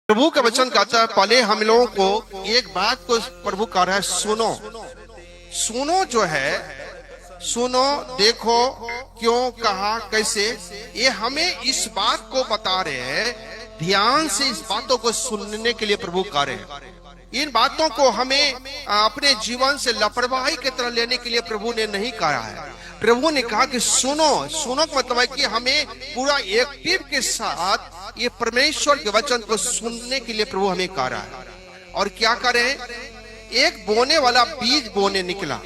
प्रभु का वचन कहता है, पहले हम लोगों को एक बात को प्रभु कह रहा है, सुनो। सुनो जो है, सुनो, देखो, क्यों, कहा, कैसे, ये हमें इस बात को बता रहे हैं। ध्यान से इस बातों को सुनने के लिए प्रभु कह रहे हैं। इन बातों को हमें अपने जीवन से लापरवाही की तरह लेने के लिए प्रभु ने नहीं कहा है। प्रभु ने कहा कि सुनो। सुनो का मतलब है कि हमें पूरा एक्टिव के साथ ये परमेश्वर के वचन को सुनने के लिए प्रभु हमें कह रहा है। और क्या करें? एक बोने वाला बीज बोने निकला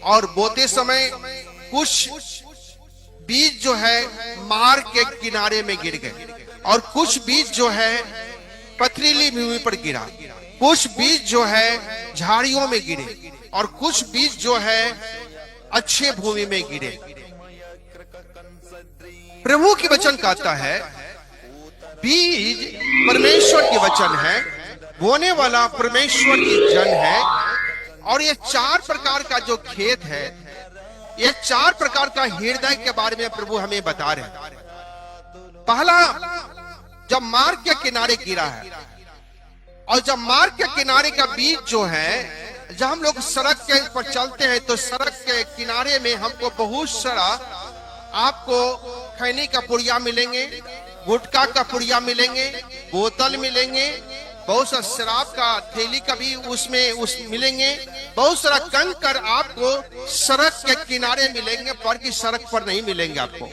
और बोते समय कुछ बीज जो है मार्ग के किनारे में गिर गए, और कुछ बीज जो है पथरीली भूमि पर गिरा, कुछ बीज जो है झाड़ियों में गिरे, और कुछ बीज जो है अच्छे भूमि में गिरे। प्रभु की वचन कहता है, बीज परमेश्वर की वचन है, बोने वाला परमेश्वर की जन है, और ये चार प्रकार का जो खेत है, ये चार प्रकार का हृदय के बारे में प्रभु हमें बता रहे हैं। पहला, जब मार्ग के किनारे गिरा है, और जब मार्ग के किनारे का बीज जो है, जब हम लोग सड़क के पर चलते हैं तो सड़क के किनारे में हमको बहुत सारा आपको खैनी का पुड़िया मिलेंगे, गुटखा का पुड़िया मिलेंगे, बोतल मिलेंगे, बहुत सारा शराब का थैली का भी उसमें मिलेंगे, बहुत सारा कंकर आपको सड़क के किनारे मिलेंगे, पर की सड़क पर नहीं मिलेंगे। आपको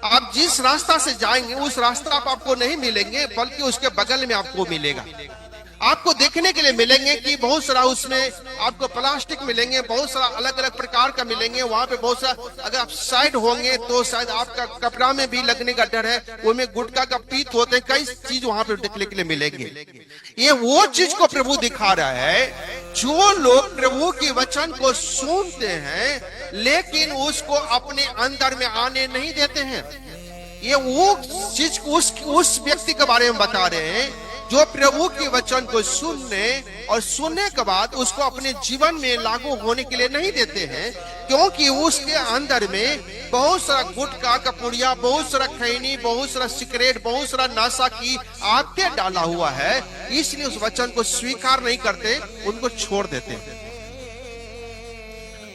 आप जिस रास्ता से जाएंगे उस रास्ता पर आपको नहीं मिलेंगे, बल्कि उसके बगल में आपको मिलेगा। आपको देखने के लिए मिलेंगे कि बहुत सारा उसमें आपको प्लास्टिक मिलेंगे, बहुत सारा अलग अलग प्रकार का मिलेंगे। वहां पे बहुत सारा, अगर आप साइड होंगे तो शायद आपका कपड़ा में भी लगने का डर है, उनमें गुटखा का पीत होते हैं, कई चीज वहां पे देखने के लिए मिलेंगे। ये वो चीज को प्रभु दिखा रहा है, जो लोग प्रभु के वचन को सुनते हैं लेकिन उसको अपने अंदर में आने नहीं देते हैं। ये वो चीज उस व्यक्ति के बारे में बता रहे हैं जो प्रभु के वचन को सुनने और सुनने के बाद उसको अपने जीवन में लागू होने के लिए नहीं देते हैं, क्योंकि उसके अंदर में बहुत सारा गुटखा का पुड़िया, बहुत सारा खैनी, बहुत सारा सिगरेट, बहुत सारा नशा की आदतें डाला हुआ है। इसलिए उस वचन को स्वीकार नहीं करते, उनको छोड़ देते हैं।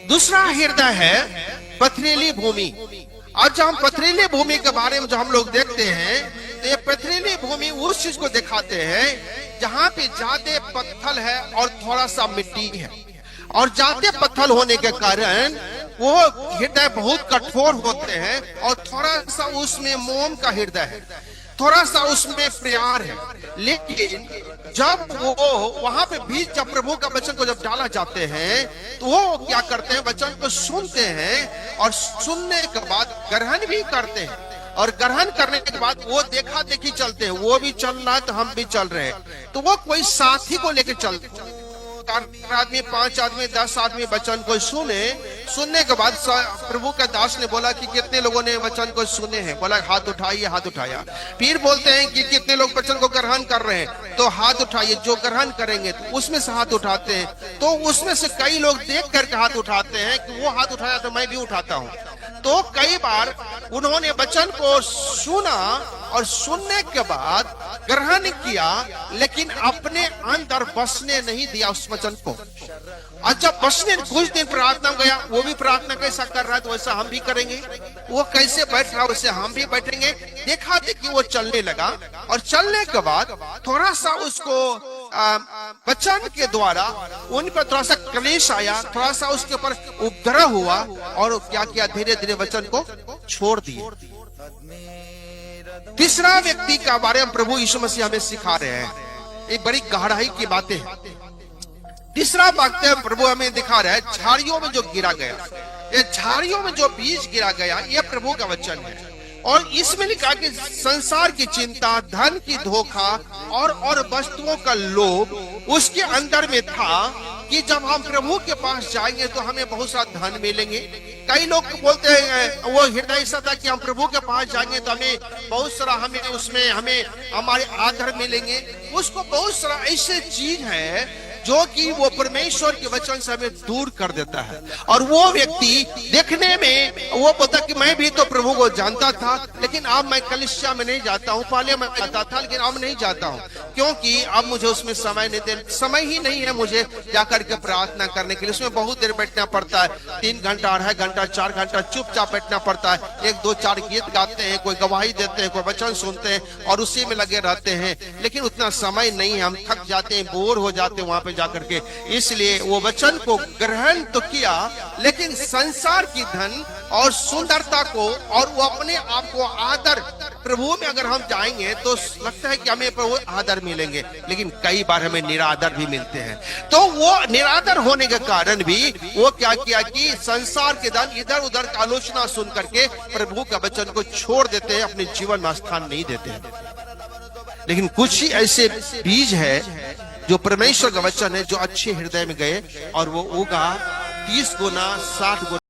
दूसरा हृदय है पथरीली भूमि। आज हम पथरीली भूमि के बारे में जो हम लोग देखते हैं, तो ये पथरीली भूमि उस चीज को दिखाते हैं जहाँ पे ज्यादा पत्थर है और थोड़ा सा मिट्टी है, और ज्यादा पत्थर होने के कारण वो हृदय बहुत कठोर होते हैं, और थोड़ा सा उसमें मोम का हृदय है, थोड़ा सा उसमें प्यार है। लेकिन जब वो वहां पे बीज, जब प्रभु का वचन को जब डाला जाते हैं तो वो क्या करते हैं? वचन को सुनते हैं, और सुनने के बाद ग्रहण भी करते हैं, और ग्रहण करने के बाद वो देखा देखी चलते हैं। वो भी चल रहा है तो हम भी चल रहे हैं, तो वो कोई साथी को लेकर चलते हैं। 4 आदमी, 5 आदमी, 10 आदमी वचन को सुनने के बाद प्रभु का दास ने बोला कि कितने लोगों ने वचन को सुने हैं? बोला हाथ उठाइए। हाथ उठाया। फिर बोलते हैं कि कितने लोग वचन को ग्रहण कर रहे हैं? तो हाथ उठाइए। जो ग्रहण करेंगे तो उसमें से हाथ उठाते हैं। तो उसमें से कई लोग देख करके हाथ उठाते हैं कि वो हाथ उठाया तो मैं भी उठाता हूँ। तो कई बार उन्होंने वचन को सुना और सुनने के बाद ग्रहण किया, लेकिन अपने अंदर बसने नहीं दिया उस वचन को। अच्छा, बसने कुछ दिन प्रार्थना गया, वो भी प्रार्थना कैसा कर रहा है तो वैसा हम भी करेंगे, वो कैसे बैठ रहा वैसे हम भी बैठेंगे। देखा देखी वो चलने लगा, और चलने के बाद थोड़ा सा उसको वचन के द्वारा उन पर थोड़ा सा क्लेश आया, थोड़ा सा उसके ऊपर उपद्रव हुआ, और क्या किया? धीरे धीरे वचन को छोड़ दिए। तीसरा व्यक्ति का बारे में प्रभु यीशु मसीह हमें सिखा रहे हैं, एक बड़ी गहराई की बातें हैं। तीसरा वाक्य प्रभु हमें दिखा रहा है, झाड़ियों में जो गिरा गया, ये झाड़ियों में जो बीज गिरा गया, ये प्रभु का वचन है। और इसमें लिखा कि संसार की चिंता, धन की धोखा और वस्तुओं का लोभ उसके अंदर में था, कि जब हम प्रभु के पास जाएंगे तो हमें बहुत सारा धन मिलेंगे। कई लोग बोलते हैं, वो हृदय ऐसा था कि हम प्रभु के पास जाएंगे तो हमें बहुत सारा, हमें हमारे आदर मिलेंगे। उसको बहुत सारा ऐसे चीज है जो कि वो परमेश्वर के वचन से हमें दूर कर देता है। और वो व्यक्ति देखने में वो बोलता कि मैं भी तो प्रभु को जानता था, लेकिन अब मैं कलीसिया में नहीं जाता हूँ। पहले मैं जाता था लेकिन अब नहीं जाता हूँ। क्योंकि अब मुझे उसमें समय नहीं दे, समय ही नहीं है मुझे जाकर के प्रार्थना करने के लिए। उसमें बहुत देर बैठना पड़ता है, 3 घंटा, 2.5 घंटा, 4 घंटा चुपचाप बैठना पड़ता है। 1, 2, 4 गीत गाते हैं, कोई गवाही देते हैं, कोई वचन सुनते हैं और उसी में लगे रहते हैं, लेकिन उतना समय नहीं है। हम थक जाते हैं, बोर हो जाते हैं वहां पे जाकर के। इसलिए वो वचन को ग्रहण तो किया, लेकिन संसार की धन और सुंदरता को और वो अपने आप को आदर, प्रभु में अगर हम जाएंगे तो लगता है कि हमें प्रभु आदर मिलेंगे, लेकिन कई बार हमें निरादर भी मिलते हैं। तो वो निरादर होने के कारण भी वो क्या किया कि संसार के धन, इधर उधर का आलोचना सुन करके प्रभु का वचन को छोड़ देते हैं, अपने जीवन में स्थान नहीं देते हैं। लेकिन कुछ ही ऐसे बीज है जो परमेश्वर का वचन है, जो अच्छे हृदय में गए और वो उगा 30 गुना, 60 गुना।